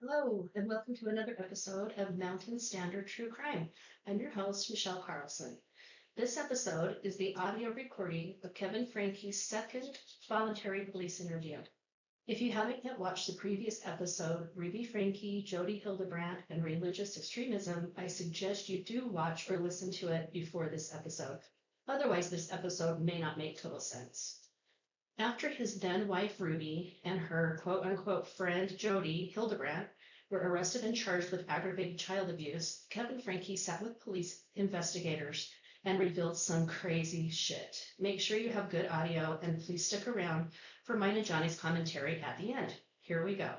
Hello, and welcome to another episode of Mountain Standard True Crime. I'm your host, Michelle Carlson. This episode is the audio recording of Kevin Franke's second voluntary police interview. If you haven't yet watched the previous episode, Ruby Franke, Jodi Hildebrandt, and Religious Extremism, I suggest you do watch or listen to it before this episode. Otherwise, this episode may not make total sense. After his then-wife Ruby and her quote-unquote friend Jodi Hildebrandt were arrested and charged with aggravated child abuse, Kevin Franke sat with police investigators and revealed some crazy shit. Make sure you have good audio and please stick around for mine and Johnny's commentary at the end. Here we go.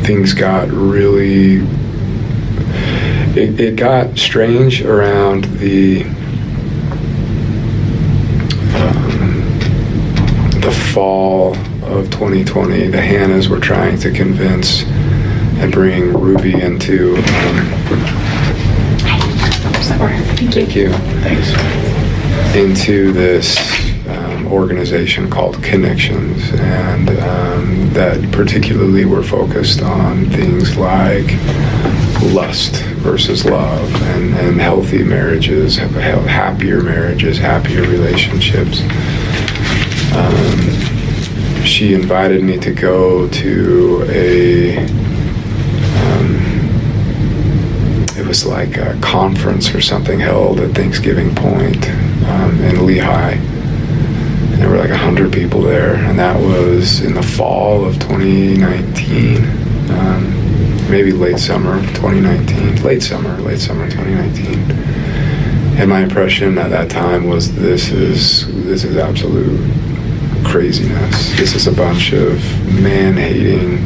Things got really, it got strange around the fall of 2020. The Hannahs were trying to convince and bring Ruby into thank you. Thanks. Into this organization called Connections, and that particularly were focused on things like lust versus love and healthy marriages, happier marriages, happier relationships. She invited me to go to it was like a conference or something held at Thanksgiving Point in Lehigh. There were like 100 people there, and that was in the fall of 2019, maybe late summer 2019, late summer 2019. And my impression at that time was this is absolute craziness. This is a bunch of man-hating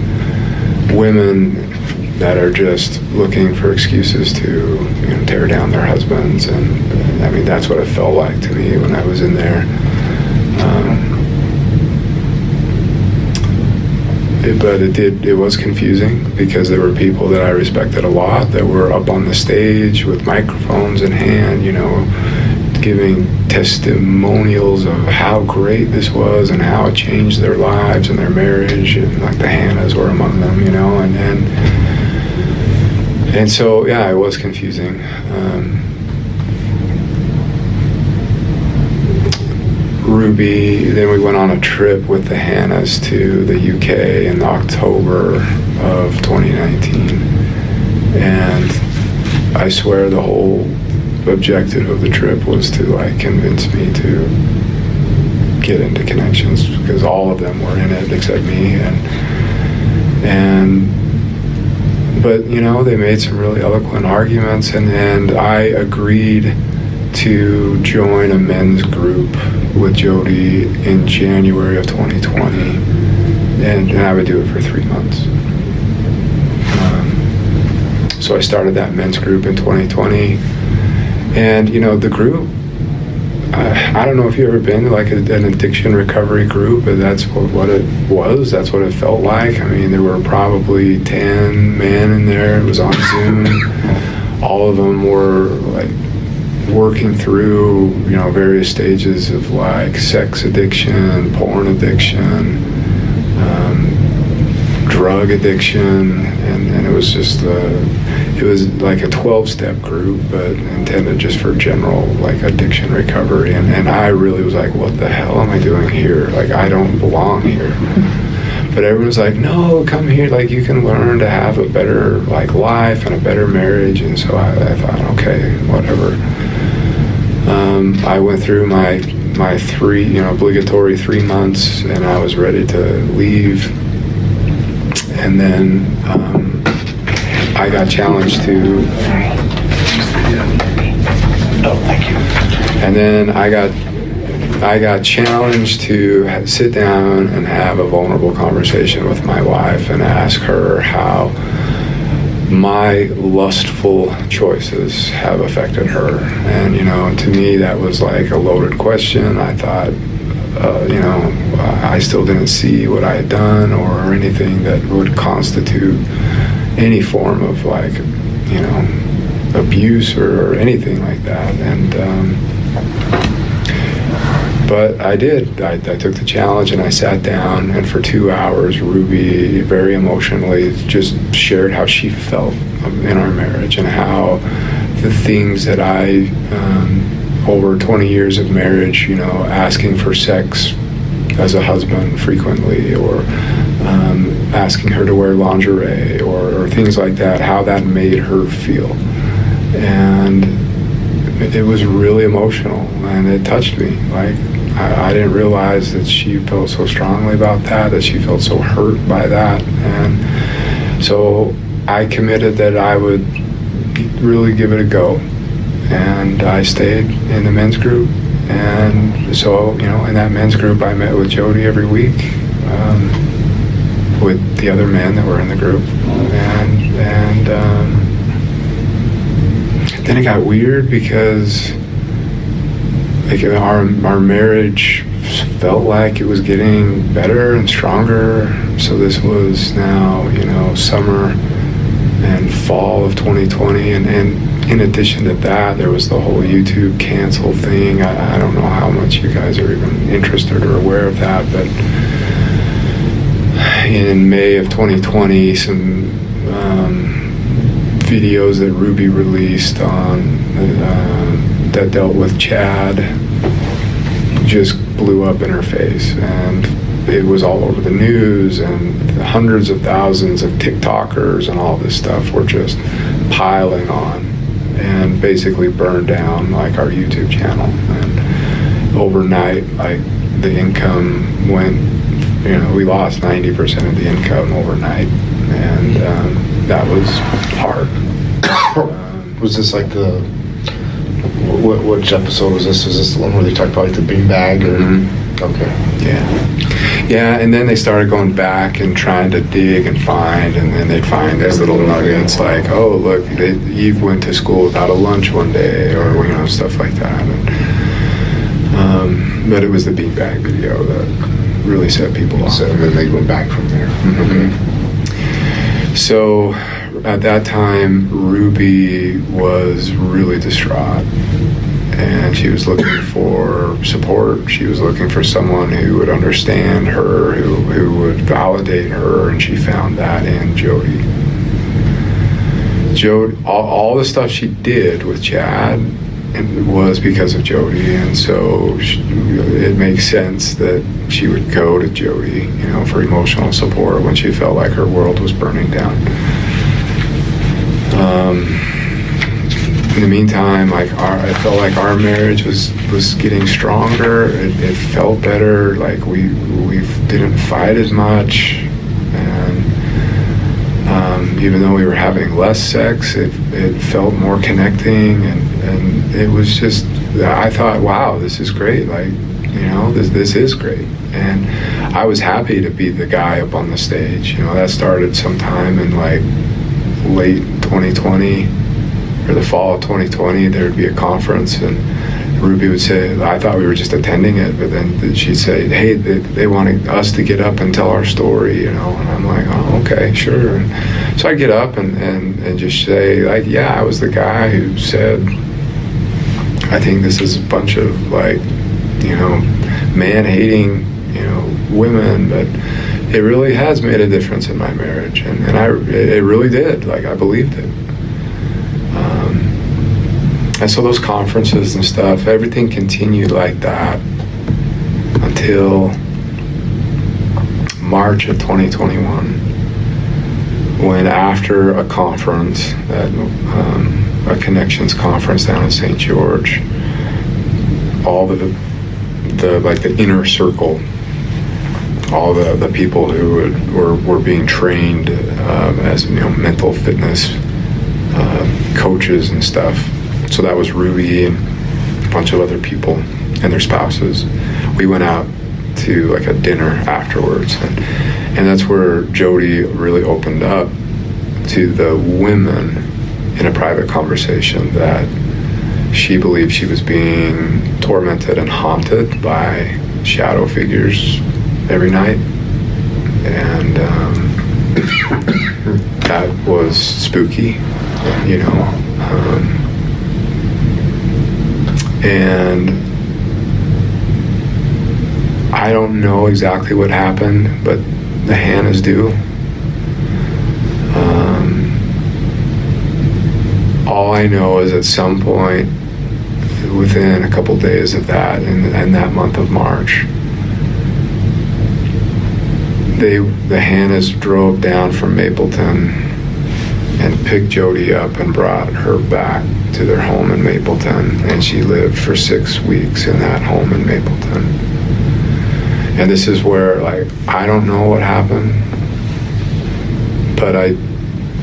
women that are just looking for excuses to tear down their husbands, and I mean that's what it felt like to me when I was in there. But it was confusing because there were people that I respected a lot that were up on the stage with microphones in hand, giving testimonials of how great this was and how it changed their lives and their marriage, and like the Hannahs were among them, and so yeah, it was confusing. Ruby, then we went on a trip with the Hannahs to the UK in October of 2019, and I swear the whole objective of the trip was to convince me to get into Connections, because all of them were in it except me, but they made some really eloquent arguments, and I agreed to join a men's group with Jodi in January of 2020, and I would do it for 3 months. So I started that men's group in 2020, and the group, I don't know if you've ever been to an addiction recovery group, but that's what it was. That's what it felt like. I mean, there were probably 10 men in there. It was on Zoom. All of them were working through various stages of sex addiction, porn addiction, drug addiction, and it was just it was like a 12-step group, but intended just for general like addiction recovery. And I really was like, what the hell am I doing here? Like, I don't belong here. But everyone was like, no, come here. Like, you can learn to have a better like life and a better marriage. And so I thought, okay, whatever. I went through my obligatory 3 months, and I was ready to leave. And then I got challenged to. Oh, thank you. And then I got challenged to sit down and have a vulnerable conversation with my wife and ask her how my lustful choices have affected her. And to me that was like a loaded question. I thought I still didn't see what I had done or anything that would constitute any form of like abuse or anything like that. And but I did. I took the challenge and I sat down, and for 2 hours Ruby very emotionally just shared how she felt in our marriage and how the things that I over 20 years of marriage, asking for sex as a husband frequently, or asking her to wear lingerie or things like that, how that made her feel. And it was really emotional, and it touched me. Like, I didn't realize that she felt so strongly about that she felt so hurt by that. And so I committed that I would really give it a go. And I stayed in the men's group. And so, in that men's group, I met with Jodi every week, with the other men that were in the group. And then it got weird because like our marriage felt like it was getting better and stronger. So this was now, summer and fall of 2020. And in addition to that, there was the whole YouTube cancel thing. I don't know how much you guys are even interested or aware of that, but in May of 2020, some videos that Ruby released on that dealt with Chad just blew up in her face, and it was all over the news, and hundreds of thousands of TikTokers and all this stuff were just piling on and basically burned down like our YouTube channel. And overnight, like, the income went, we lost 90% of the income overnight, and that was hard. Was this like which episode was this? Was this the one where they talked about like the beanbag? Or Mm-hmm. Okay. Yeah, and then they started going back and trying to dig and find, and then they'd find these little nuggets like, oh, look, Eve went to school without a lunch one day, or stuff like that. And, but it was the beanbag video that really set people off. So then they went back from there. Mm-hmm. Okay. So at that time, Ruby was really distraught, and she was looking for support. She was looking for someone who would understand her, who would validate her, and she found that in Jodi. All the stuff she did with Chad was because of Jodi, and so it makes sense that she would go to Jodi, for emotional support when she felt like her world was burning down. In the meantime, I felt like our marriage was getting stronger. It felt better. Like we didn't fight as much, and even though we were having less sex, it felt more connecting, and it was just. I thought, wow, this is great. Like, this is great, and I was happy to be the guy up on the stage. That started sometime in like late 2020 or the fall of 2020. There would be a conference, and Ruby would say, I thought we were just attending it, but then she'd say, hey, they wanted us to get up and tell our story, and I'm like, oh, okay, sure. And so I get up and just say, like, yeah, I was the guy who said, I think this is a bunch of like, man-hating, women, but it really has made a difference in my marriage, and it really did. Like, I believed it. And so those conferences and stuff, everything continued like that until March of 2021, when after a conference, a connections conference down in St. George, all the inner circle, all the people who were being trained as mental fitness coaches and stuff. So that was Ruby and a bunch of other people and their spouses. We went out to like a dinner afterwards, and that's where Jodi really opened up to the women in a private conversation that she believed she was being tormented and haunted by shadow figures every night, and that was spooky, and I don't know exactly what happened, but the Hannahs do. All I know is at some point within a couple days of that, in that month of March, the Hannahs drove down from Mapleton and picked Jodi up and brought her back to their home in Mapleton, and she lived for 6 weeks in that home in Mapleton. And this is where, I don't know what happened, but I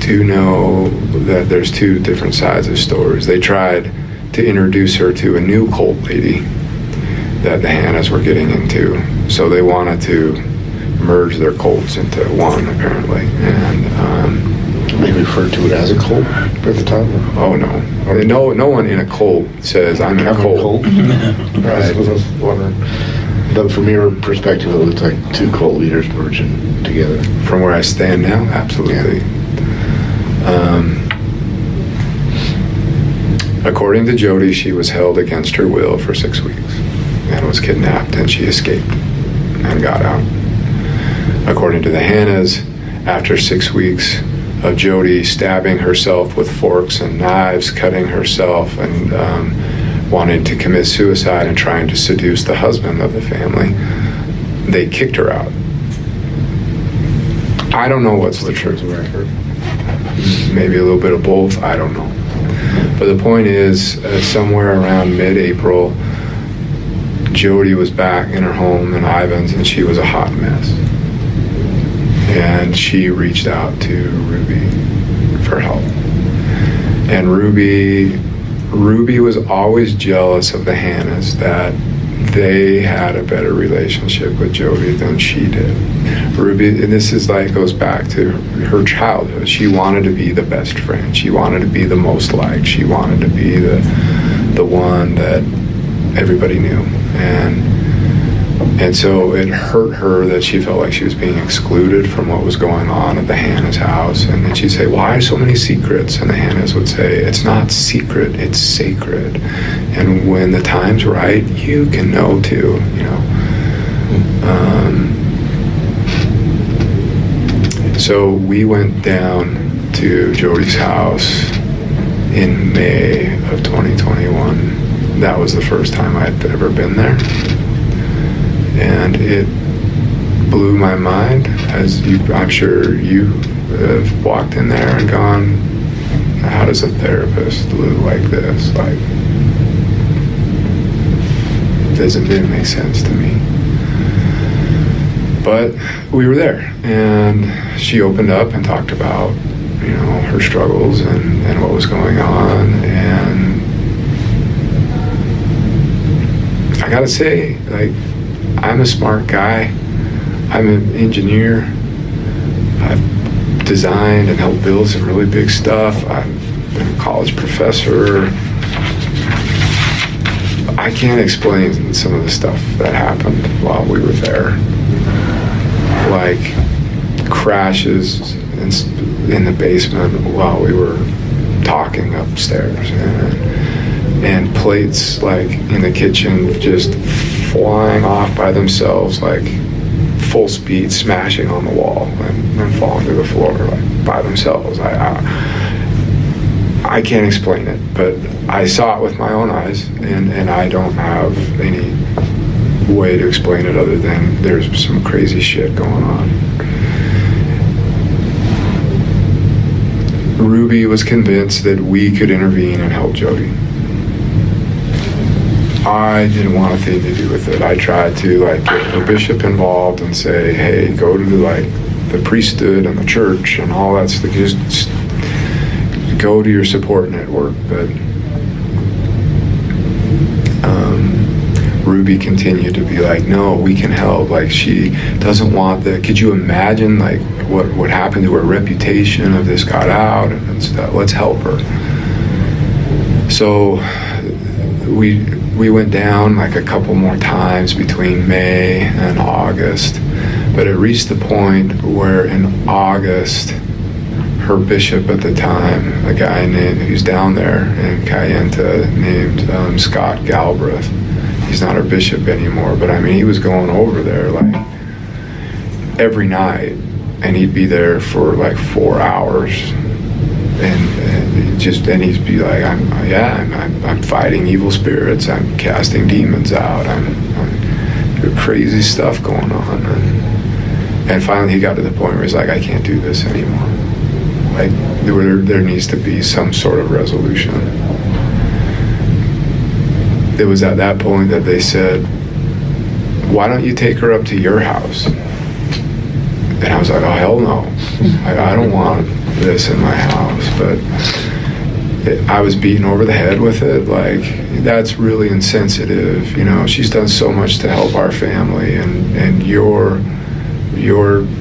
do know that there's two different sides of stories. They tried to introduce her to a new cult lady that the Hannahs were getting into, so they wanted to merge their cults into one, apparently. And they referred to it as a cult at the time? Oh, no. No one in a cult says, I'm in a cult. Right. I was wondering. But from your perspective, it looks like two cult leaders merging together. From where I stand now, absolutely. Yeah. According to Jodi, she was held against her will for 6 weeks and was kidnapped, and she escaped and got out. According to the Hannahs, after 6 weeks of Jodi stabbing herself with forks and knives, cutting herself, and wanting to commit suicide and trying to seduce the husband of the family, they kicked her out. I don't know what's the truth. Maybe a little bit of both, I don't know. But the point is, somewhere around mid-April, Jodi was back in her home in Ivins, and she was a hot mess. And she reached out to Ruby for help. And Ruby was always jealous of the Hannahs, that they had a better relationship with Jodi than she did. Ruby, and this is goes back to her childhood. She wanted to be the best friend. She wanted to be the most liked. She wanted to be the one that everybody knew. And so it hurt her that she felt like she was being excluded from what was going on at the Hannahs' house. And then she'd say, why so many secrets? And the Hannahs would say, it's not secret, it's sacred. And when the time's right, you can know too, So we went down to Jodi's house in May of 2021. That was the first time I'd ever been there. And it blew my mind, as I'm sure you have walked in there and gone, how does a therapist look like this? Didn't make sense to me. But we were there, and she opened up and talked about, her struggles and what was going on. And I gotta say, I'm a smart guy. I'm an engineer. I've designed and helped build some really big stuff. I've been a college professor. I can't explain some of the stuff that happened while we were there. Like crashes in the basement while we were talking upstairs, and plates in the kitchen just flying off by themselves, full speed, smashing on the wall and falling to the floor by themselves. I can't explain it, but I saw it with my own eyes, and I don't have any way to explain it other than there's some crazy shit going on. Ruby was convinced that we could intervene and help Jodi. I didn't want a thing to do with it. I tried to like get the bishop involved and say, hey, go to the priesthood and the church and all that stuff. Just go to your support network. But Ruby continued to be like, no, we can help. Like, she doesn't want the, could you imagine like what happened to her reputation if this got out and stuff? Let's help her. So we went down like a couple more times between May and August, but it reached the point where in August, her bishop at the time, a guy who's down there in Kayenta named Scott Galbraith, he's not our bishop anymore, but I mean, he was going over there like every night, and he'd be there for like 4 hours, and he'd be like, I'm fighting evil spirits, I'm casting demons out, I'm crazy stuff going on, and finally he got to the point where he's like, I can't do this anymore. Like, there needs to be some sort of resolution. It was at that point that they said, why don't you take her up to your house? And I was like, oh, hell no. I don't want this in my house. But I was beaten over the head with it. Like, that's really insensitive. You know, she's done so much to help our family, and you're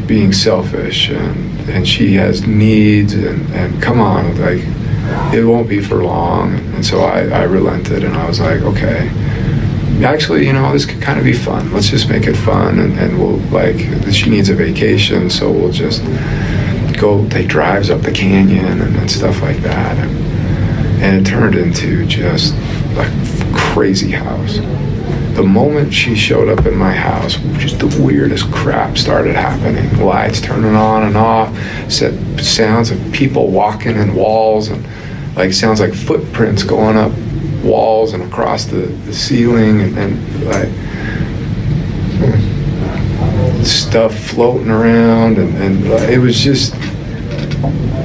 being selfish, and she has needs, and come on, like, it won't be for long. And so I relented, and I was like, okay, actually, you know, this could kind of be fun. Let's just make it fun, and we'll, like, she needs a vacation, so we'll just go take drives up the canyon and stuff like that. And it turned into just like crazy house. The moment she showed up in my house, just the weirdest crap started happening. Lights turning on and off, sounds of people walking in walls, and like sounds like footprints going up walls and across the ceiling, and like stuff floating around, and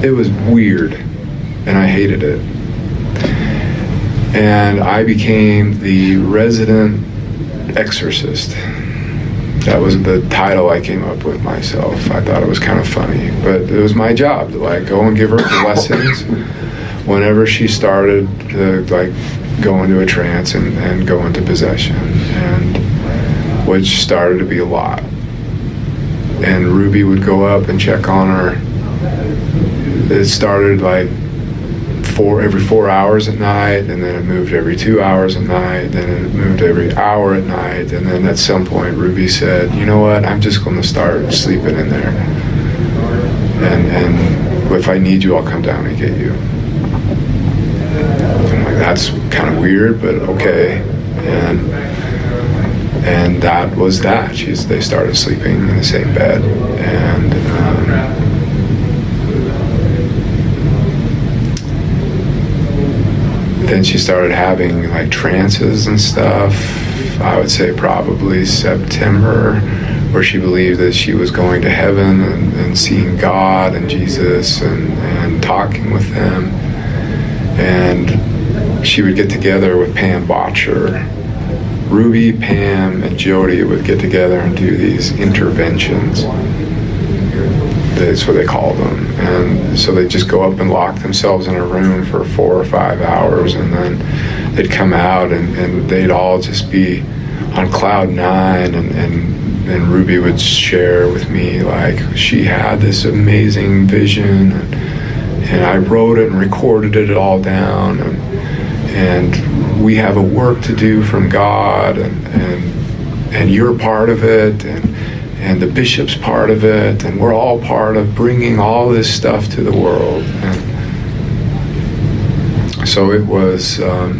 it was weird, and I hated it. And I became the resident exorcist. That was the title I came up with myself. I thought it was kind of funny, but it was my job to like go and give her blessings whenever she started to like go into a trance and go into possession, and which started to be a lot. And Ruby would go up and check on her. It started like every 4 hours at night, and then it moved every 2 hours at night, then it moved every hour at night, and then at some point Ruby said, you know what, I'm just going to start sleeping in there, and if I need you, I'll come down and get you. I'm like, that's kind of weird, but okay. And that was that. They started sleeping in the same bed, and then she started having like trances and stuff. I would say probably September, where she believed that she was going to heaven and seeing God and Jesus and talking with them. And she would get together with Pam Botcher. Ruby, Pam, and Jodi would get together and do these interventions. That's what they called them. And so they'd just go up and lock themselves in a room for 4 or 5 hours, and then they'd come out and they'd all just be on cloud nine, and Ruby would share with me like she had this amazing vision, and I wrote it and recorded it all down, and we have a work to do from God, and you're part of it, and the bishop's part of it, and we're all part of bringing all this stuff to the world. And so it was, and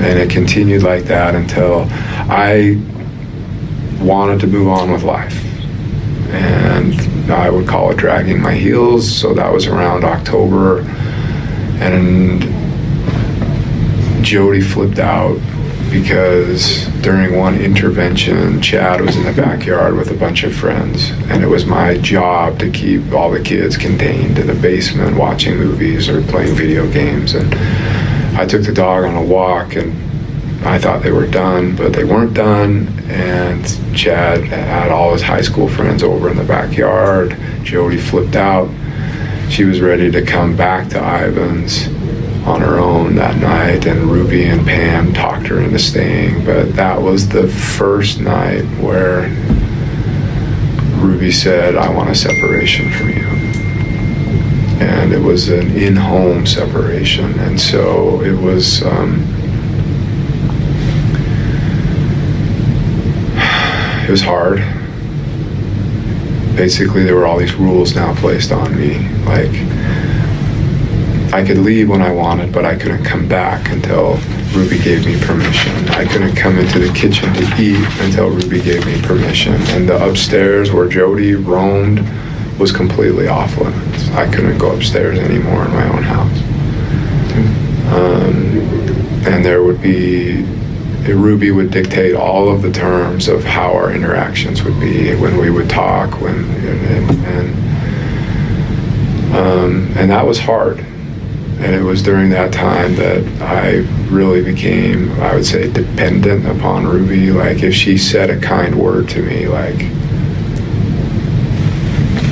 it continued like that until I wanted to move on with life. And I would call it dragging my heels, so that was around October. And Jodi flipped out because during one intervention, Chad was in the backyard with a bunch of friends, and it was my job to keep all the kids contained in the basement watching movies or playing video games. And I took the dog on a walk, and I thought they were done, but they weren't done. And Chad had all his high school friends over in the backyard. Jodi flipped out. She was ready to come back to Ivan's on her own that night, and Ruby and Pam talked her into staying. But that was the first night where Ruby said, I want a separation from you. And it was an in-home separation. And so it was hard. Basically, there were all these rules now placed on me. Like, I could leave when I wanted, but I couldn't come back until Ruby gave me permission. I couldn't come into the kitchen to eat until Ruby gave me permission. And the upstairs where Jodi roamed was completely off limits. I couldn't go upstairs anymore in my own house. And there would be, Ruby would dictate all of the terms of how our interactions would be, when we would talk, and that was hard. And it was during that time that I really became, I would say, dependent upon Ruby. Like, if she said a kind word to me, like,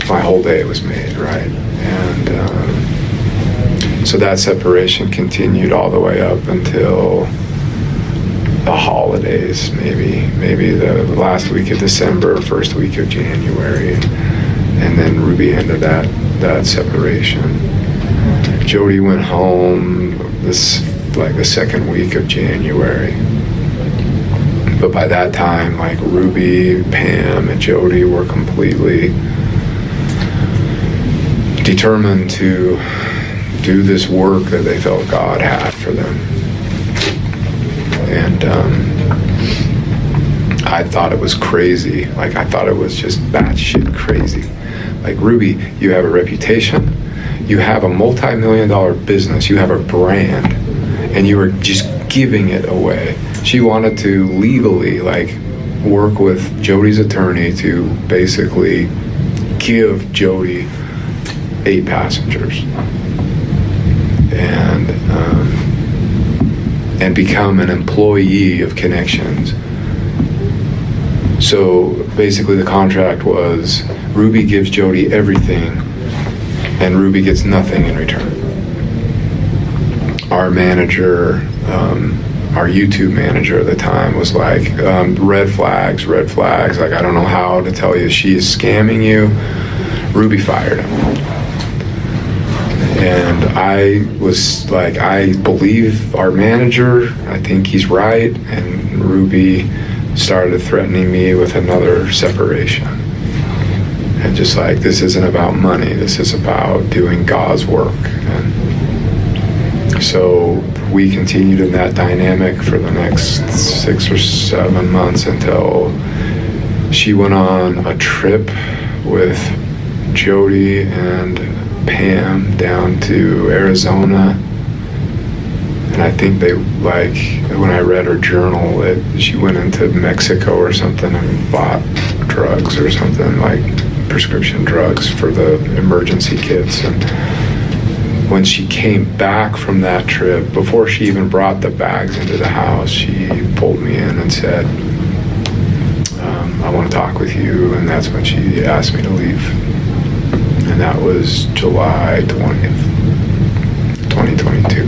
my whole day was made, right? And so that separation continued all the way up until the holidays, maybe the last week of December, first week of January. And then Ruby ended that separation. Jodi went home the second week of January. But by that time, like, Ruby, Pam, and Jodi were completely determined to do this work that they felt God had for them. And I thought it was crazy. Like, I thought it was just batshit crazy. Like, Ruby, you have a reputation. You have a multi-million-dollar business. You have a brand, and you are just giving it away. She wanted to legally, like, work with Jodi's attorney to basically give Jodi 8 passengers and become an employee of Connections. So basically, the contract was Ruby gives Jodi everything, and Ruby gets nothing in return. Our manager, our YouTube manager at the time, was like, red flags. Like, I don't know how to tell you, she is scamming you. Ruby fired him. And I was like, I believe our manager, I think he's right. And Ruby started threatening me with another separation. And just like, this isn't about money, this is about doing God's work. And so we continued in that dynamic for the next 6 or 7 months until she went on a trip with Jodi and Pam down to Arizona. And I think they, like, when I read her journal, she went into Mexico or something and bought drugs or something, like prescription drugs for the emergency kits. And when she came back from that trip, before she even brought the bags into the house, she pulled me in and said, I want to talk with you. And that's when she asked me to leave. And that was July 20th, 2022.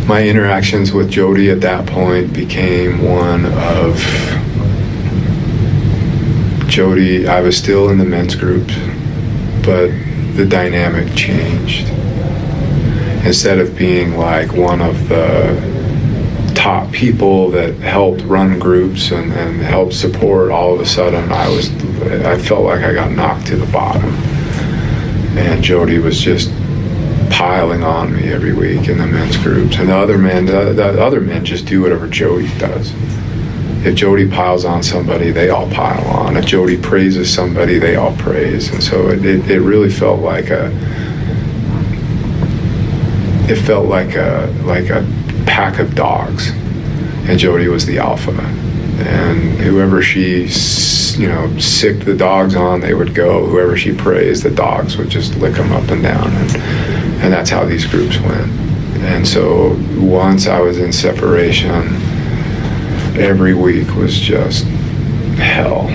My interactions with Jodi at that point became one of Jodi. I was still in the men's group, but the dynamic changed. Instead of being like one of the top people that helped run groups and helped support, all of a sudden I felt like I got knocked to the bottom. And Jodi was just piling on me every week in the men's groups. And the other men just do whatever Jodi does. If Jodi piles on somebody, they all pile on. If Jodi praises somebody, they all praise. And so it really felt like it felt like a pack of dogs, and Jodi was the alpha, and whoever she sicked the dogs on, they would go. Whoever she praised, the dogs would just lick them up and down, and that's how these groups went. And so once I was in separation, every week was just hell,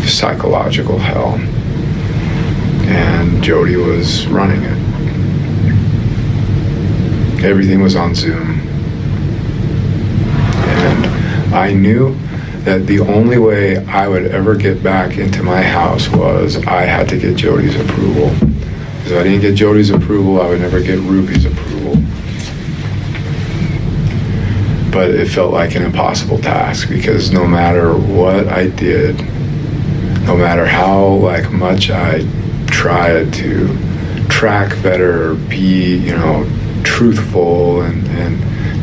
psychological hell, and Jodi was running it. Everything was on Zoom, and I knew that the only way I would ever get back into my house was I had to get Jodi's approval. Because if I didn't get Jodi's approval, I would never get Ruby's approval. But it felt like an impossible task, because no matter what I did, no matter how much I tried to track better, be truthful and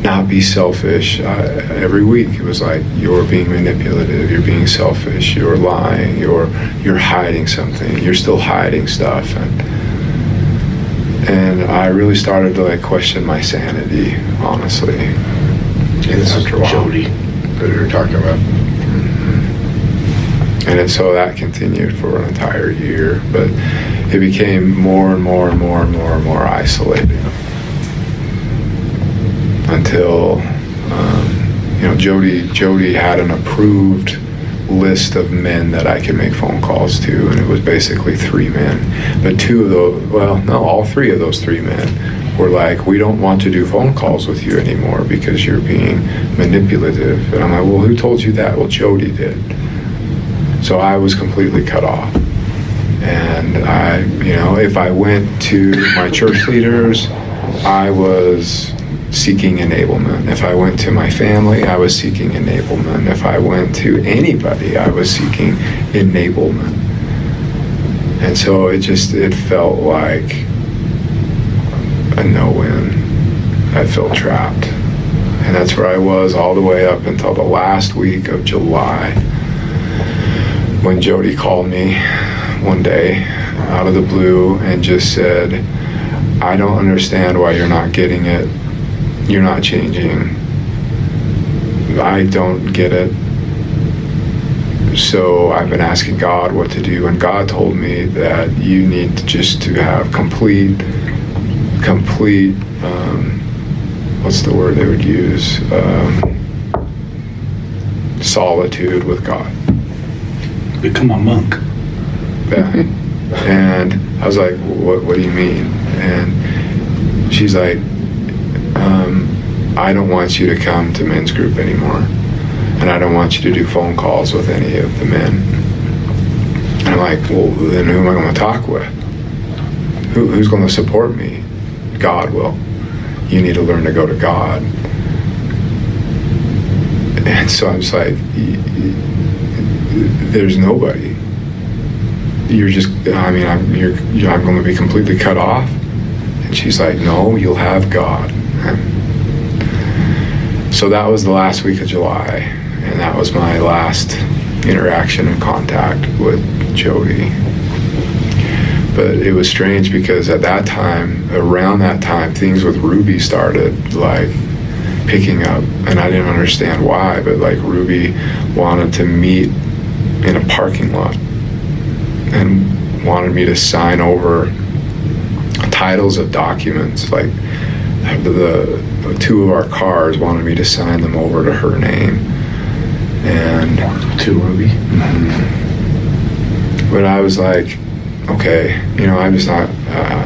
not be selfish, every week it was like, you're being manipulative, you're being selfish, you're lying, you're hiding something, you're still hiding stuff, and I really started to question my sanity, honestly. And this is Jodi that we were talking about. Mm-hmm. And so that continued for an entire year, but it became more and more and more and more and more isolating. Until Jodi had an approved list of men that I could make phone calls to, and it was basically 3 men. But all 3 of those 3 men were like, we don't want to do phone calls with you anymore because you're being manipulative. And I'm like, well, who told you that? Well, Jodi did. So I was completely cut off. And if I went to my church leaders, I was seeking enablement. If I went to my family, I was seeking enablement. If I went to anybody, I was seeking enablement. And so it felt like a no-win. I felt trapped. And that's where I was all the way up until the last week of July, when Jodi called me one day out of the blue and just said, I don't understand why you're not getting it. You're not changing. I don't get it. So I've been asking God what to do, and God told me that you need to have complete, what's the word they would use? Solitude with God. Become a monk. Yeah. And I was like, what do you mean? And she's like, I don't want you to come to men's group anymore, and I don't want you to do phone calls with any of the men. And I'm like, well, then who am I going to talk with? Who's going to support me? God will. You need to learn to go to God. And so I'm just like, there's nobody. I'm going to be completely cut off. And she's like, no, you'll have God. So that was the last week of July, and that was my last interaction and contact with Jodi. But it was strange because around that time, things with Ruby started picking up, and I didn't understand why, but Ruby wanted to meet in a parking lot and wanted me to sign over titles of documents, the 2 of our cars wanted me to sign them over to her name, and to Ruby. Mm-hmm. But I was like, okay, I'm just not.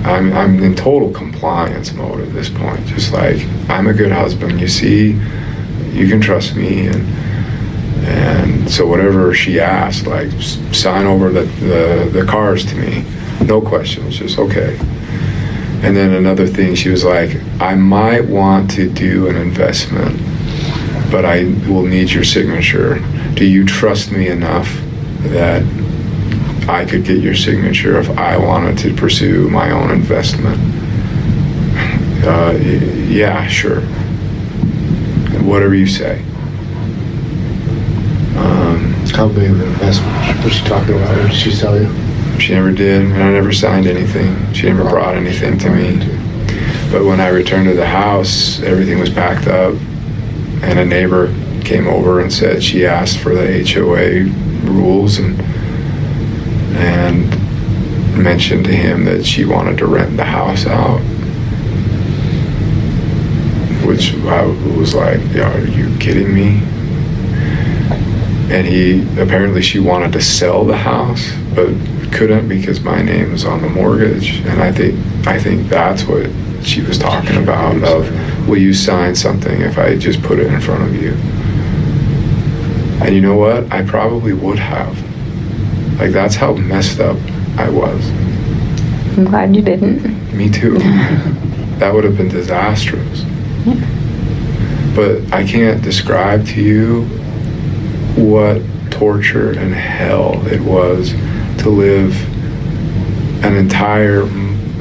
I'm in total compliance mode at this point. Just I'm a good husband. You see, you can trust me, and so whatever she asked, sign over the cars to me, no questions, just okay. And then another thing, she was like, I might want to do an investment, but I will need your signature. Do you trust me enough that I could get your signature if I wanted to pursue my own investment? Yeah, sure. Whatever you say. How big of an investment was she talking about? What did she tell you? She never did, and I never signed anything. She never brought anything to me. But when I returned to the house, everything was packed up, and a neighbor came over and said she asked for the HOA rules and mentioned to him that she wanted to rent the house out, which I was like, yeah, are you kidding me? And she wanted to sell the house, but couldn't because my name was on the mortgage. And I think that's what she was talking about, of, will you sign something if I just put it in front of you? And you know what? I probably would have. Like, that's how messed up I was. I'm glad you didn't. Me too. That would have been disastrous. Yeah. But I can't describe to you what torture and hell it was to live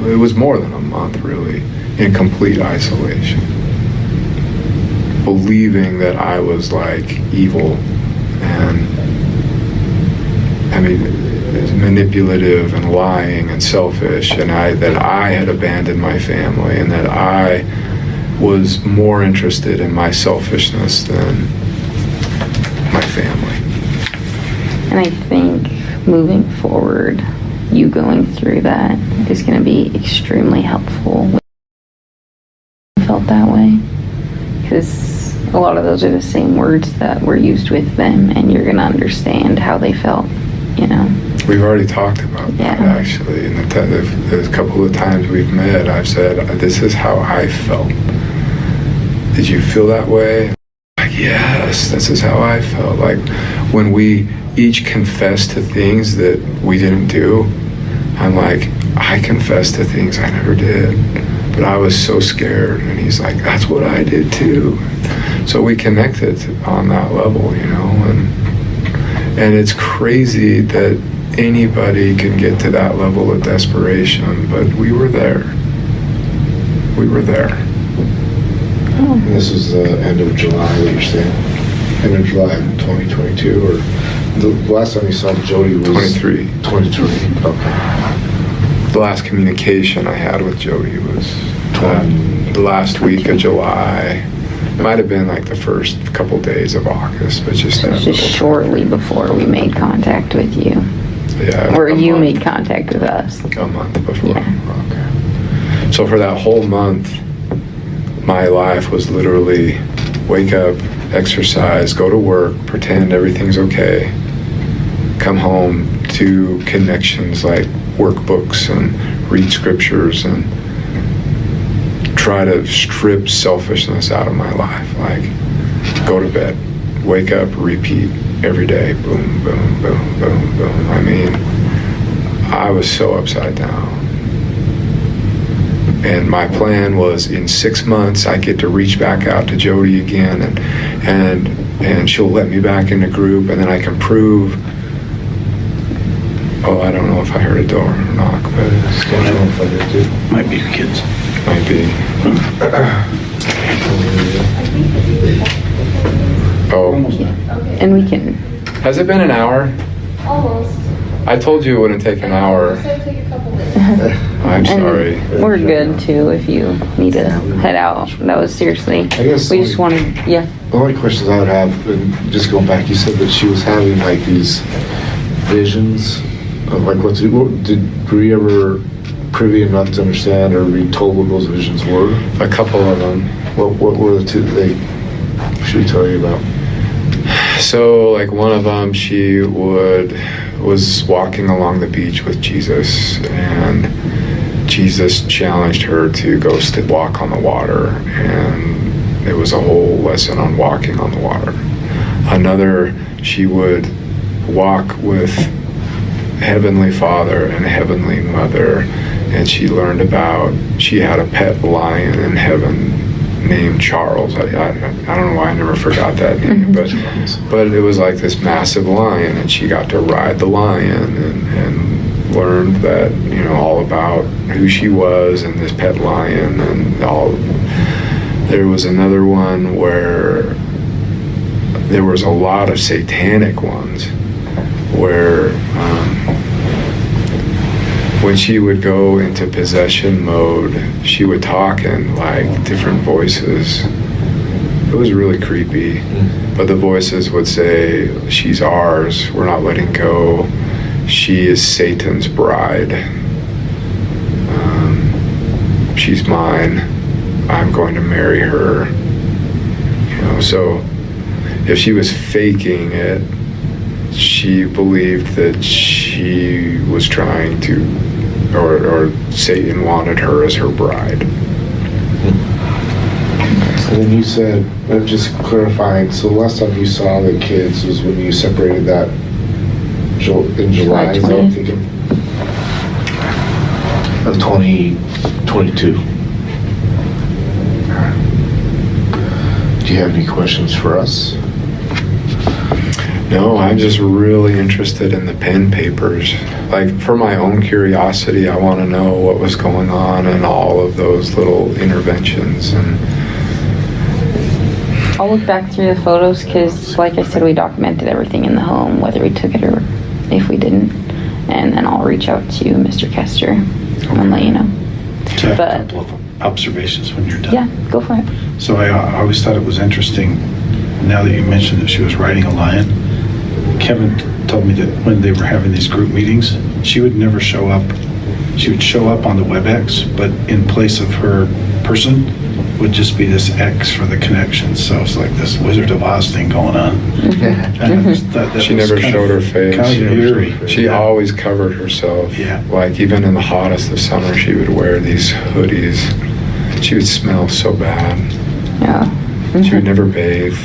it was more than a month really, in complete isolation. Believing that I was like evil and, I mean, manipulative and lying and selfish, and that I had abandoned my family, and that I was more interested in my selfishness than my family. And I think moving forward, you going through that is going to be extremely helpful when you felt that way, because a lot of those are the same words that were used with them, and you're going to understand how they felt, you know. We've already talked about that, actually. And the couple of times we've met, I've said, this is how I felt. Did you feel that way? Like, yes, this is how I felt. Like, when we each confess to things that we didn't do, I'm like, I confess to things I never did, but I was so scared. And he's like, that's what I did too. So we connected on that level, you know, and it's crazy that anybody can get to that level of desperation, but we were there. We were there. And this was the end of July, what you're saying? End of July 2022, or the last time you saw Jodi was 23. 23. Okay. The last communication I had with Jodi was the last week of July. It might have been like the first couple days of August, but just that. Just shortly before we made contact with you. Yeah. Or you made contact with us. A month before. Yeah. Okay. So for that whole month, my life was literally wake up, exercise, go to work, pretend everything's okay, come home, do connections like workbooks and read scriptures and try to strip selfishness out of my life. Like, go to bed, wake up, repeat every day, boom, boom, boom, boom, boom. I mean, I was so upside down. And my plan was in 6 months, I get to reach back out to Jodi again, and she'll let me back in the group, and then I can prove. Oh, I don't know if I heard a door knock, but it's I don't know if I did too. Might be your kids. might be. Oh, And we can, has it been an hour? Almost. I told you it wouldn't take an hour. It's gonna take a couple minutes. I'm sorry. and we're good too if you need to head out. That was seriously, I guess we just wanted, yeah. the only questions I would have, and just going back, you said that she was having like these visions of like were you ever privy enough to understand or be told what those visions were? A couple of them. What were the two that should we tell you about? So, like, one of them, she was walking along the beach with Jesus, and Jesus challenged her to go walk on the water, and it was a whole lesson on walking on the water. Another, she would walk with Heavenly Father and Heavenly Mother, and she learned about, she had a pet lion in heaven named Charles. I don't know why I never forgot that name, but it was like this massive lion, and she got to ride the lion and learned that, you know, all about who she was and this pet lion and all. There was another one where there was a lot of satanic ones where when she would go into possession mode, she would talk in like different voices. It was really creepy. But the voices would say, "She's ours. We're not letting go. She is Satan's bride. She's mine. I'm going to marry her." You know, so if she was faking it, she believed that she was trying to, or Satan wanted her as her bride. So then you said, just clarifying, so the last time you saw the kids was when you separated that in July, is that what I'm thinking? Of 2022. Do you have any questions for us? No, I'm just really interested in the pen papers. Like, for my own curiosity, I want to know what was going on in all of those little interventions. And I'll look back through the photos because, like I said, we documented everything in the home, whether we took it or if we didn't. And then I'll reach out to Mr. Kester and let you know. So I have But- a couple of observations when you're done. Yeah, go for it. So I always thought it was interesting, now that you mentioned that she was riding a lion. Kevin told me that when they were having these group meetings, she would never show up. She would show up on the WebEx, but in place of her person would just be this X for the connection. So it's like this Wizard of Oz thing going on. And I just thought that she was never kind showed of- her face. Kind of eerie. She always covered herself. Yeah. Like, even in the hottest of summer, she would wear these hoodies. She would smell so bad. Yeah. She would never bathe,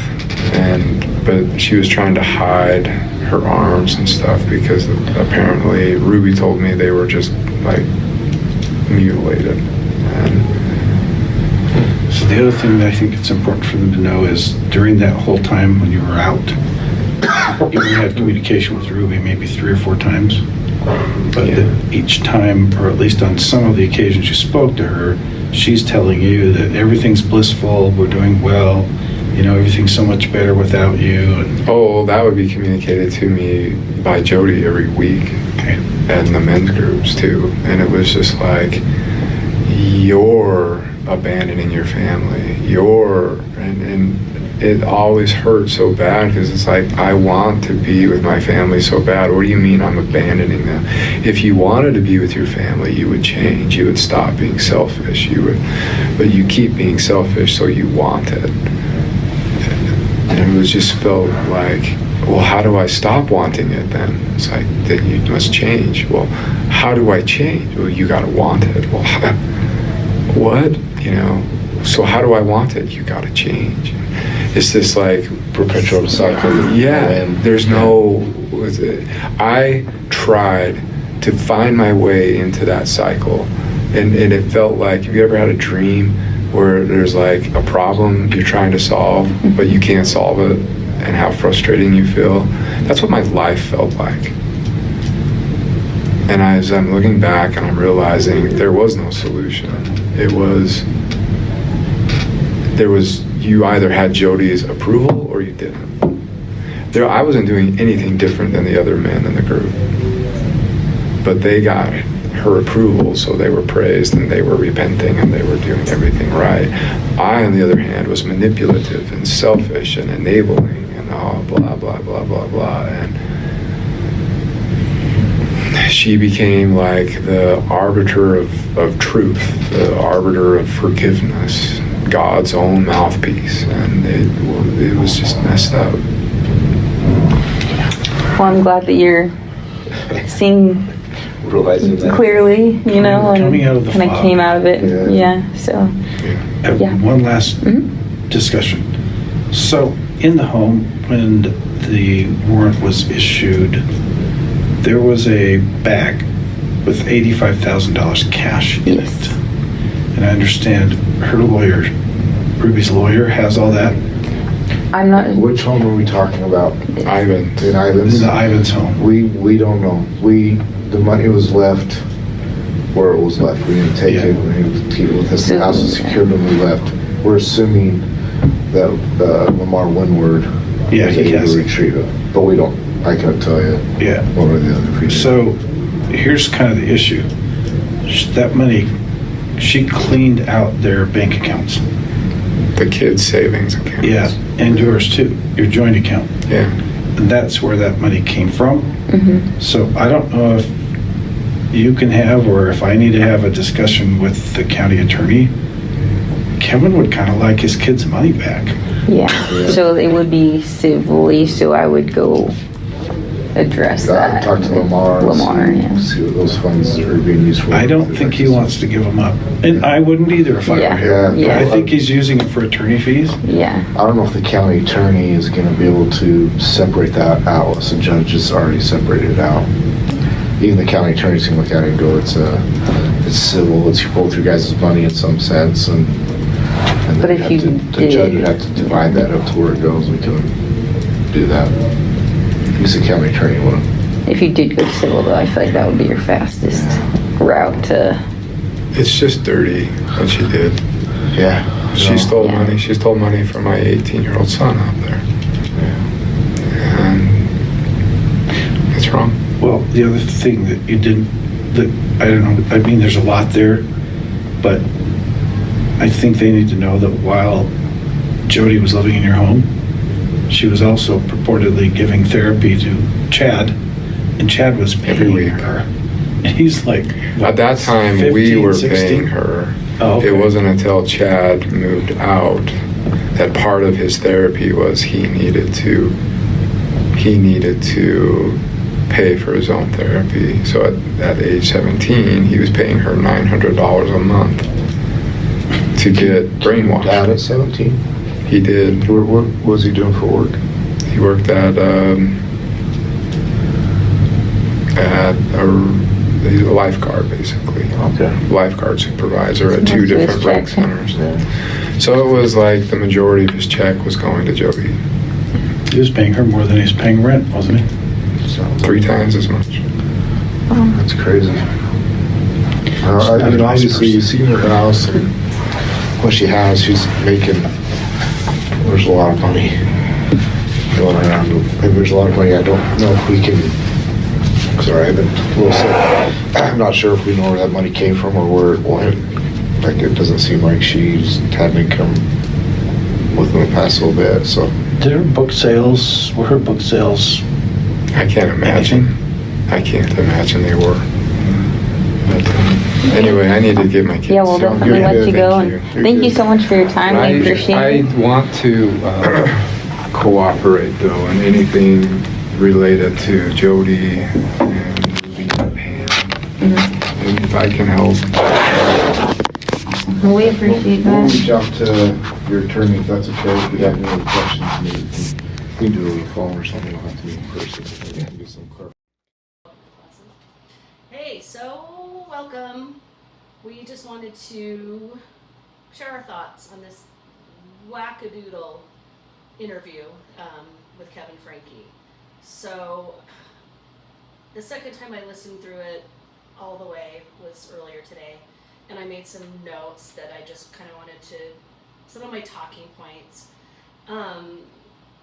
but she was trying to hide her arms and stuff because apparently Ruby told me they were just like mutilated. And So the other thing that I think it's important for them to know is during that whole time when you were out, you only had communication with Ruby maybe 3 or 4 times. But Yeah. that each time, or at least on some of the occasions you spoke to her, she's telling you that everything's blissful, we're doing well, you know, everything's so much better without you. And, oh, that would be communicated to me by Jodi every week, okay. and the men's groups too. And it was just like, you're abandoning your family. And it always hurt so bad because it's like, I want to be with my family so bad. What do you mean I'm abandoning them? If you wanted to be with your family, you would change. You would stop being selfish. But you keep being selfish, so you want it. And it was just felt like, well, how do I stop wanting it then? It's like, then you must change. Well, how do I change? Well, you gotta want it. Well, what? You know, so how do I want it? You gotta change. It's this like Perpetual cycle. yeah, there's no, I tried to find my way into that cycle, and it felt like, have you ever had a dream where there's like a problem you're trying to solve but you can't solve it, and how frustrating you feel? That's what my life felt like. And as I'm looking back and I'm realizing there was no solution. There was, you either had Jodi's approval or you didn't. I wasn't doing anything different than the other men in the group. But they got her approval, so they were praised and they were repenting and they were doing everything right. I, on the other hand, was manipulative and selfish and enabling and all blah, blah, blah, blah, blah. And she became like the arbiter of truth, the arbiter of forgiveness, God's own mouthpiece, and it was just messed up. Well, I'm glad that you're seeing Realizing that. clearly, you know, Coming out of and the kind of fog. came out of it. Yeah. So, Yeah. One last discussion. So in the home, when the warrant was issued, there was a bag with $85,000 cash in Yes. it. And I understand her lawyer, Ruby's lawyer, has all that. I'm not. Which home are we talking about? Ivan. In This Ivans? is Ivan's home. We don't know. The money was left where it was left. We didn't take Yeah. it. We didn't keep it with us. The house was secured when we left. We're assuming that Lamar Windward Yeah, was he able has to it. retrieve it. But I couldn't tell you Yeah. one or the other. So here's kind of the issue. that money, she cleaned out their bank accounts. The kids' savings accounts. Yeah, and yours too, your joint account. Yeah. And that's where that money came from. Mm-hmm. So I don't know if you can have, or if I need to have a discussion with the county attorney. Kevin would kind of like his kids' money back. Yeah, so it would be civilly, so I would go address that. Talk to Lamar. See what those funds are being used for. I don't think he wants to give them up. And I wouldn't either if I were him. Yeah. I think he's using it for attorney fees. Yeah. I don't know if the county attorney is going to be able to separate that out. So the judge has already separated it out. Even the county attorney's going to look at it and go, it's civil, it's both your guys' money in some sense. And But if you the judge would have to divide that up to where it goes. We couldn't do that. At least the county attorney wouldn't. If you did go civil though, I feel like that would be your fastest route to. It's just dirty what she did. Yeah. She stole money. She stole money from my 18-year-old son out there. Yeah. And it's wrong. Well, the other thing that you didn't, that I don't know, I mean, there's a lot there, but I think they need to know that while Jodi was living in your home, she was also purportedly giving therapy to Chad, and Chad was paying her. And he's like, what, At that time, 15, we were 16? paying her. Oh, okay. It wasn't until Chad moved out that part of his therapy was he needed to pay for his own therapy. So at age 17, he was paying her $900 a month to get brainwashed. Dad at 17? He did. What was he doing for work? He worked he's a lifeguard, basically. Okay. Lifeguard supervisor at two different rec centers. Yeah. So it was like the majority of his check was going to Jodi. He was paying her more than he's paying rent, wasn't he? So 3 times as much. that's crazy. I mean, obviously, you've seen her house, and what she has, she's making. There's a lot of money going around. Maybe there's a lot of money. I don't know if we can. Sorry, I've been a little sick. I'm not sure if we know where that money came from or where it went. Like, it doesn't seem like she's had an income within the past little bit. So, Were her book sales? I can't imagine. I can't imagine they were. But, anyway, I need to get my kids. Yeah, we'll definitely let you go. And thank you so much for your time. I appreciate I it. want to cooperate though in anything related to Jodi and Pam. And if I can help. We appreciate we'll that. reach out to your attorney if that's okay. If we have any other questions, maybe we can do it over the phone or something. We'll have to meet in person. We can get some clarification. Hey, so welcome. We just wanted to share our thoughts on this wackadoodle interview with Kevin Franke. So the second time I listened through it all the way was earlier today, and I made some notes that I just kind of wanted to, some of my talking points.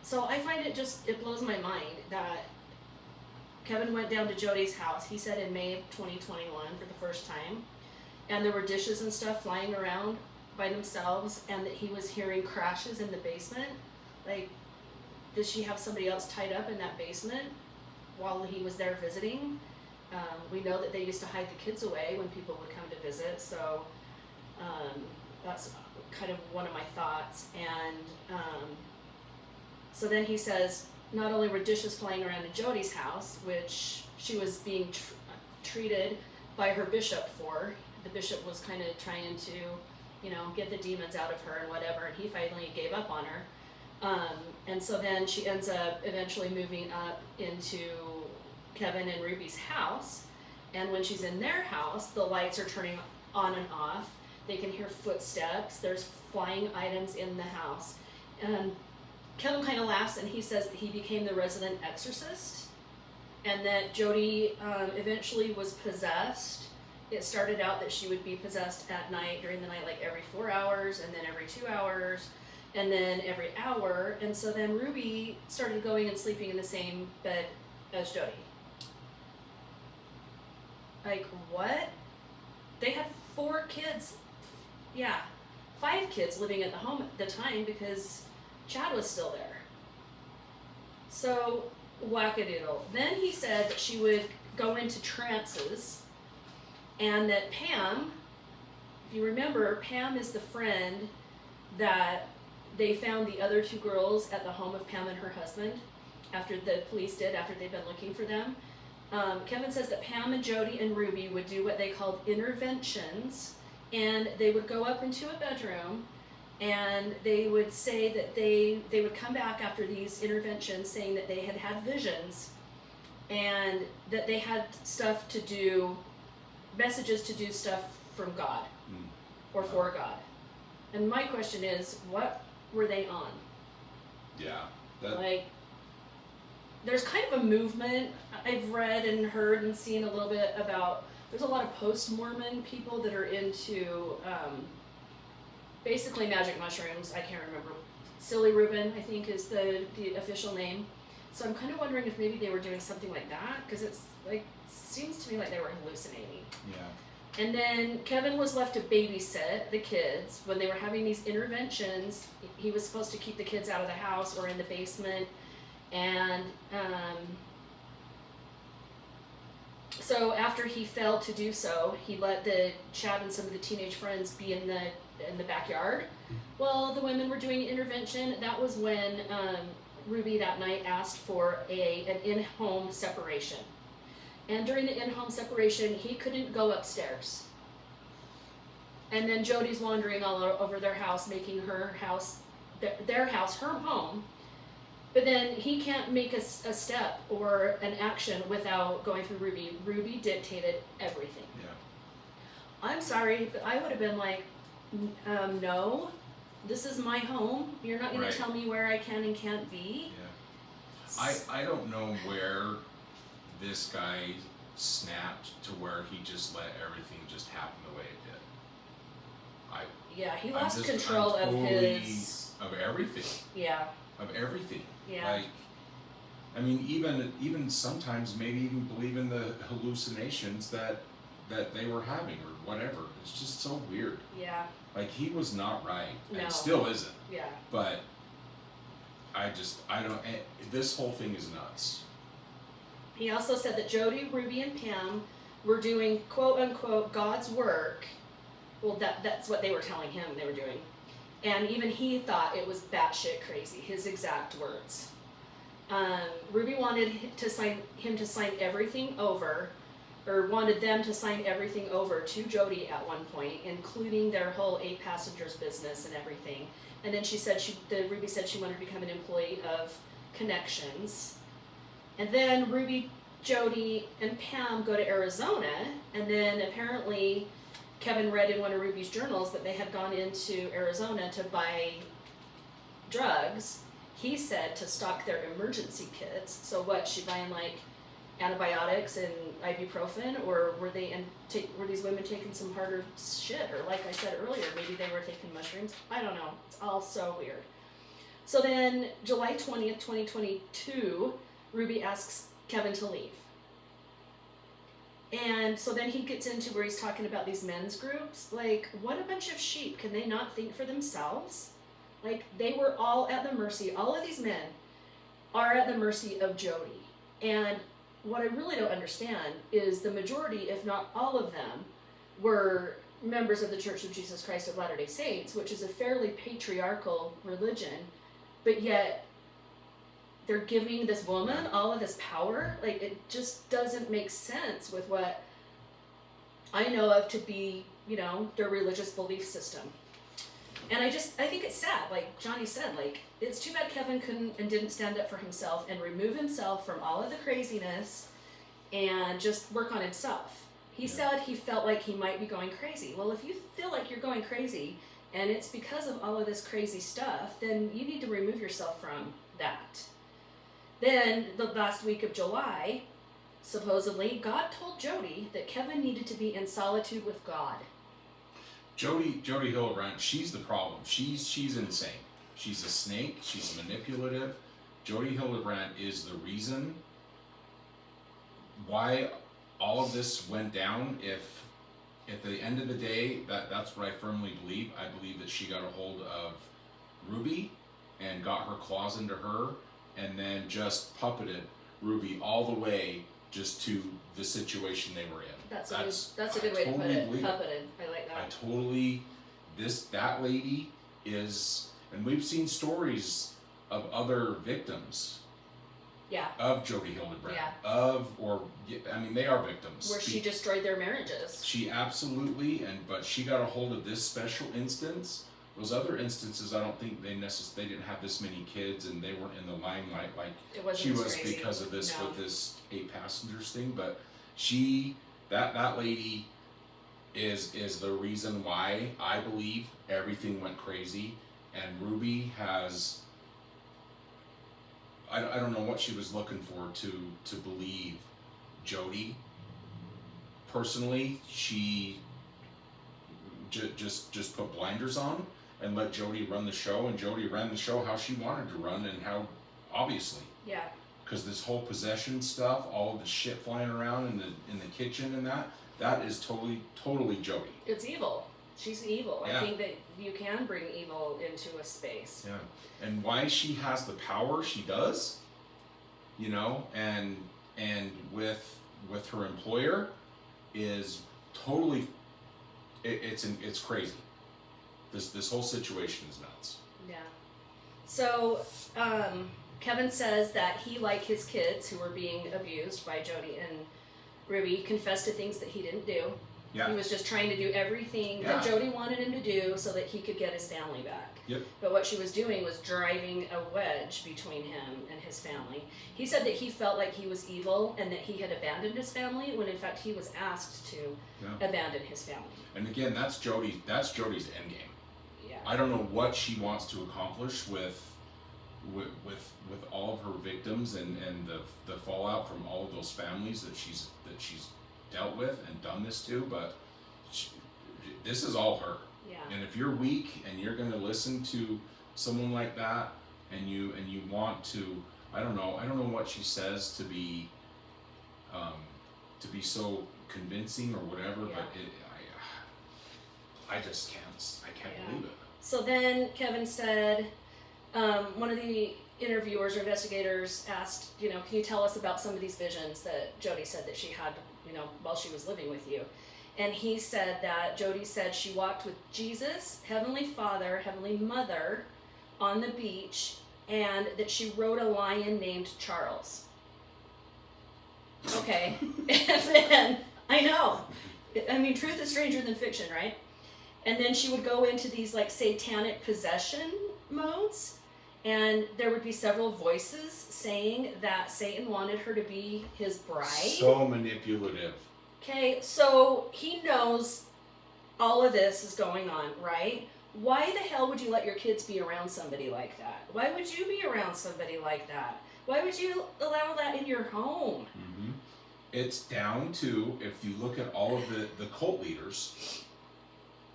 So I find it blows my mind that Kevin went down to Jodi's house, he said in May of 2021 for the first time, and there were dishes and stuff flying around by themselves, and that he was hearing crashes in the basement. Like, did she have somebody else tied up in that basement while he was there visiting? We know that they used to hide the kids away when people would come to visit, so that's kind of one of my thoughts. And so then he says, not only were dishes flying around in Jodi's house, which she was being treated by her bishop for. The bishop was kind of trying to, get the demons out of her and whatever, and he finally gave up on her. And so then she ends up eventually moving up into Kevin and Ruby's house, and when she's in their house, the lights are turning on and off. They can hear footsteps. There's flying items in the house. And Kevin kind of laughs, and he says that he became the resident exorcist, and that Jodi eventually was possessed. It started out that she would be possessed at night, during the night, like every 4 hours, and then every 2 hours, and then every hour. And so then Ruby started going and sleeping in the same bed as Jodi. Like, what? they had 4 kids, 5 kids living at the home at the time because Chad was still there. So, wackadoodle. Then he said that she would go into trances, and that Pam, if you remember, Pam is the friend that they found the other 2 girls at the home of Pam and her husband after the police did, after they'd been looking for them. Kevin says that Pam and Jodi and Ruby would do what they called interventions, and they would go up into a bedroom and they would say that they would come back after these interventions saying that they had had visions and that they had stuff to do, messages to do stuff from God or for God. And my question is, what were they on? Yeah. Like, there's kind of a movement I've read and heard and seen a little bit about. There's a lot of post-Mormon people that are into basically magic mushrooms. I can't remember. Silly Reuben, I think, is the official name. So I'm kind of wondering if maybe they were doing something like that, because it's like, seems to me like they were hallucinating. Yeah. And then Kevin was left to babysit the kids when they were having these interventions. He was supposed to keep the kids out of the house or in the basement. And so after he failed to do so, he let the Chad and some of the teenage friends be in the backyard. Well, the women were doing intervention. That was when Ruby that night asked for an in-home separation. And during the in-home separation, he couldn't go upstairs. And then Jodi's wandering all over their house, making her house, their house, her home. But then he can't make a step or an action without going through Ruby. Ruby dictated everything. Yeah. I'm sorry, but I would have been like, no, this is my home. You're not going to tell me where I can and can't be. Yeah. I don't know where this guy snapped to where he just let everything just happen the way it did. Yeah, he lost control of his... Of everything. Yeah. Of everything. Yeah. Like, I mean, even sometimes maybe even believe in the hallucinations that they were having or whatever. It's just so weird. Yeah. Like, he was not right. No. And still isn't. Yeah. But I don't, this whole thing is nuts. He also said that Jodi, Ruby, and Pam were doing quote unquote God's work. Well, that's what they were telling him they were doing. And even he thought it was batshit crazy, his exact words. Ruby wanted him to sign everything over, or wanted them to sign everything over to Jodi at one point, including their whole 8 passengers business and everything. And then Ruby said she wanted to become an employee of Connections. And then Ruby, Jodi, and Pam go to Arizona, and then apparently Kevin read in one of Ruby's journals that they had gone into Arizona to buy drugs. He said to stock their emergency kits. So what, she buying like antibiotics and ibuprofen, or were these women taking some harder shit? Or like I said earlier, maybe they were taking mushrooms. I don't know. It's all so weird. So then July 20th, 2022, Ruby asks Kevin to leave. And so then he gets into where he's talking about these men's groups. Like, what a bunch of sheep. Can they not think for themselves? Like, they were all at the mercy, all of these men are at the mercy of Jodi. And what I really don't understand is the majority, if not all of them, were members of the Church of Jesus Christ of Latter-day Saints, which is a fairly patriarchal religion, but yet they're giving this woman all of this power. Like, it just doesn't make sense with what I know of to be, their religious belief system. And I think it's sad, like Johnny said, like, it's too bad Kevin couldn't and didn't stand up for himself and remove himself from all of the craziness and just work on himself. He said he felt like he might be going crazy. Well, if you feel like you're going crazy and it's because of all of this crazy stuff, then you need to remove yourself from that. Then, the last week of July, supposedly, God told Jodi that Kevin needed to be in solitude with God. Jodi Hildebrandt, she's the problem. She's insane. She's a snake. She's manipulative. Jodi Hildebrandt is the reason why all of this went down. at the end of the day, that's what I firmly believe. I believe that she got a hold of Ruby and got her claws into her, and then just puppeted Ruby all the way just to the situation they were in. That's a good way to put it. Puppeted. I like that. That lady is, and we've seen stories of other victims. Yeah. Of Jodi Hildebrandt. Yeah. They are victims. Where she destroyed their marriages. She absolutely, but she got a hold of this special instance. Those other instances, I don't think they didn't have this many kids, and they weren't in the limelight like she was crazy. Because of this with this 8 passengers thing. But that lady is the reason why I believe everything went crazy, and Ruby has. I don't know what she was looking for to believe Jodi. Personally, she just put blinders on and let Jodi run the show, and Jodi ran the show how she wanted to run, and how obviously. Yeah. Because this whole possession stuff, all of the shit flying around in the kitchen and that is totally Jodi. It's evil. She's evil. Yeah. I think that you can bring evil into a space. Yeah. And why she has the power she does, and with her employer is totally it's crazy. This whole situation is nuts. Yeah. So Kevin says that he, like his kids who were being abused by Jodi and Ruby, confessed to things that he didn't do. Yeah. He was just trying to do everything that Jodi wanted him to do so that he could get his family back. Yep. But what she was doing was driving a wedge between him and his family. He said that he felt like he was evil and that he had abandoned his family, when in fact he was asked to abandon his family. And again, that's Jodi's end game. Yeah. I don't know what she wants to accomplish with all of her victims and the fallout from all of those families that she's dealt with and done this to, but this is all her. Yeah. And if you're weak and you're going to listen to someone like that, and you want to, I don't know what she says to be so convincing or whatever, but I just can't believe it. So then Kevin said, one of the interviewers or investigators asked, can you tell us about some of these visions that Jodi said that she had, while she was living with you? And he said that Jodi said she walked with Jesus, Heavenly Father, Heavenly Mother on the beach, and that she rode a lion named Charles. Okay. And then, I know. Truth is stranger than fiction, right? And then she would go into these like satanic possession modes, and there would be several voices saying that Satan wanted her to be his bride. So manipulative. Okay, so he knows all of this is going on, right? Why the hell would you let your kids be around somebody like that? Why would you be around somebody like that? Why would you allow that in your home? Mm-hmm. It's down to, if you look at all of the cult leaders,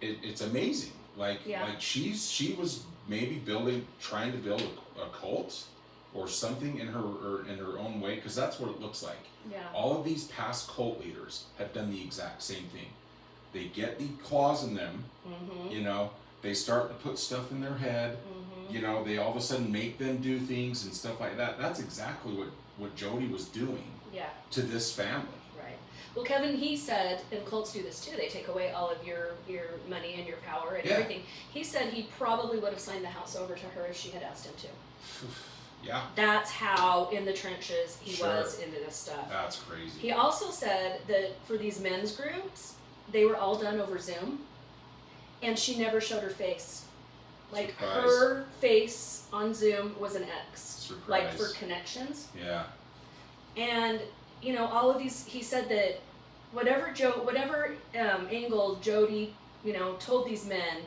it's amazing. Like she was maybe trying to build a cult or something in her own way, because that's what it looks like. Yeah. All of these past cult leaders have done the exact same thing. They get the claws in them, they start to put stuff in their head, they all of a sudden make them do things and stuff like that. That's exactly what Jodi was doing to this family. Right. Well, Kevin, he said, and cults do this too, they take away all of your money and your power and everything. He said he probably would have signed the house over to her if she had asked him to. Yeah. That's how in the trenches he was into this stuff. That's crazy. He also said that for these men's groups, they were all done over Zoom, and she never showed her face. Like, her face on Zoom was an X. Surprise. Like, for connections. Yeah. And, all of these, he said that whatever angle Jodi, told these men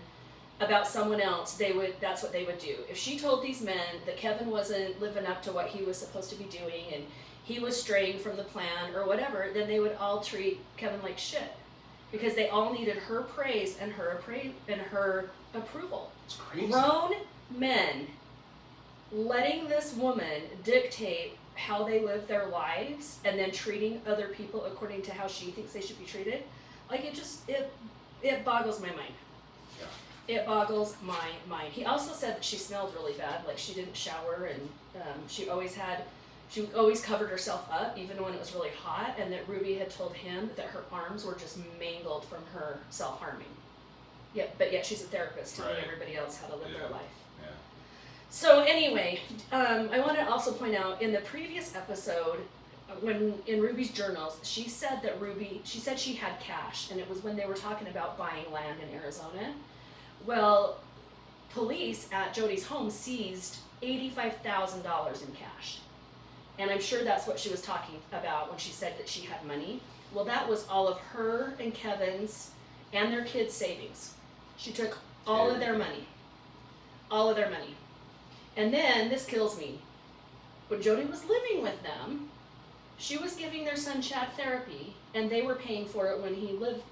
about someone else, that's what they would do. If she told these men that Kevin wasn't living up to what he was supposed to be doing and he was straying from the plan or whatever, then they would all treat Kevin like shit, because they all needed her praise and her approval. It's crazy. Grown men letting this woman dictate how they live their lives and then treating other people according to how she thinks they should be treated. Like it boggles my mind. Yeah. It boggles my mind. He also said that she smelled really bad, like she didn't shower, and she always covered herself up, even when it was really hot, and that Ruby had told him that her arms were just mangled from her self-harming. But yet she's a therapist telling everybody else how to live their life. Yeah. So anyway, I want to also point out in the previous episode, when in Ruby's journals, she said she had cash, and it was when they were talking about buying land in Arizona. Well, police at Jodi's home seized $85,000 in cash. And I'm sure that's what she was talking about when she said that she had money. Well, that was all of her and Kevin's and their kids' savings. She took all of their money. All of their money. And then, this kills me, when Jodi was living with them, she was giving their son Chad therapy, and they were paying for it when he lived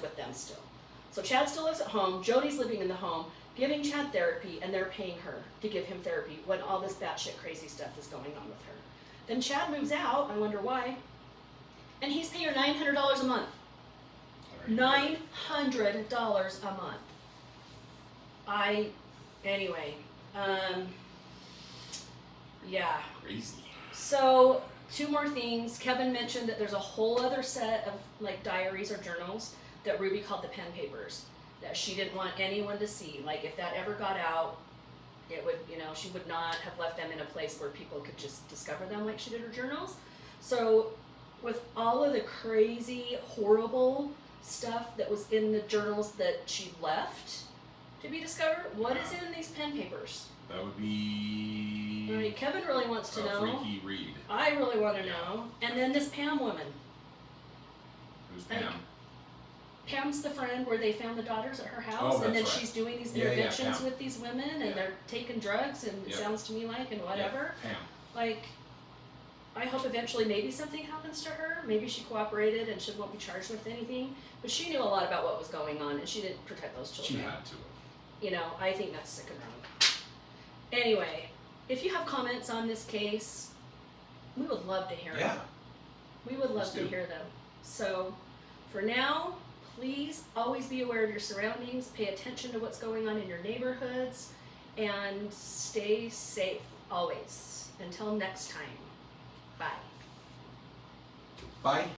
with them still. So Chad still lives at home, Jodi's living in the home, giving Chad therapy, and they're paying her to give him therapy when all this batshit crazy stuff is going on with her. Then Chad moves out, I wonder why, and he's paying her $900 a month. $900 a month. Yeah. Crazy. So, 2 more things. Kevin mentioned that there's a whole other set of like diaries or journals that Ruby called the pen papers that she didn't want anyone to see. Like if that ever got out, it would, she would not have left them in a place where people could just discover them like she did her journals. So, with all of the crazy, horrible stuff that was in the journals that she left to be discovered, what is in these pen papers? That would be. Right, Kevin really wants to know. Freaky read. I really want to know. And then this Pam woman. Who's Pam? Pam's the friend where they found the daughters at her house, Oh, and then that's right. she's doing these Yeah, interventions Pam. with these women, and they're taking drugs, and it sounds to me like, and whatever. Yeah, Pam. Like, I hope eventually maybe something happens to her. Maybe she cooperated and she won't be charged with anything. But she knew a lot about what was going on, and she didn't protect those children. She had to. I think that's sick and wrong. Anyway, if you have comments on this case, we would love to hear them. We would love to hear them. So, for now, please always be aware of your surroundings, pay attention to what's going on in your neighborhoods, and stay safe always. Until next time, bye. Bye.